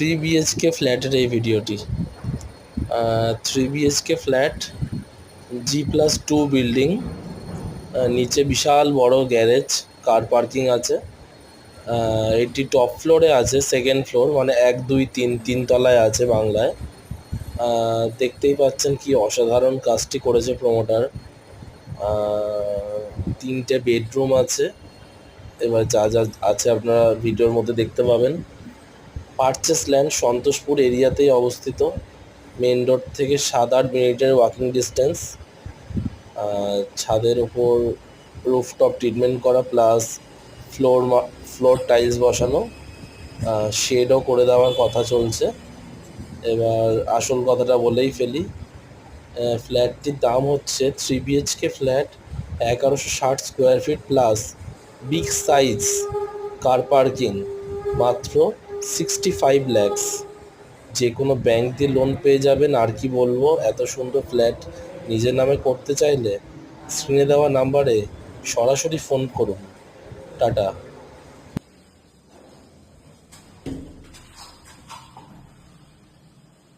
Three BHK ফ্ল্যাটের এই ভিডিওটি। Three BHK flat, G+2 building, নিচে বিশাল বড় গ্যারেজ, কার পার্কিং আছে। এটি টপ ফ্লোরে আছে, সেকেন্ড ফ্লোর মানে 1 2 3 তিন তলায় আছে বাংলায়। দেখতেই পাচ্ছেন কি অসাধারণ কাজটি করেছে প্রমোটার। 3টে বেডরুম আছে। এবার যা যা আছে আপনারা ভিডিওর মধ্যে দেখতে পাবেন। পারচেস ল্যান্ড সন্তোষপুর এরিয়াতেই অবস্থিত। মেন রোড থেকে 7-8 মিনিটের ওয়াকিং ডিস্টেন্স। ছাদের ওপর রুফটপ ট্রিটমেন্ট করা, প্লাস ফ্লোর টাইলস বসানো, শেডও করে দেওয়ার কথা চলছে। এবার আসল কথাটা বলেই ফেলি। ফ্ল্যাটটির দাম হচ্ছে, three BHK flat 1160 square feet plus big size car parking, মাত্র 65 lakhs। যে কোনো ব্যাংক দিয়ে লোন পেয়ে যাবেন। আর কি বলবো, এত সুন্দর ফ্ল্যাট নিজের নামে করতে চাইলে স্ক্রিনে দেওয়া নাম্বারে সরাসরি ফোন করুন। টাটা।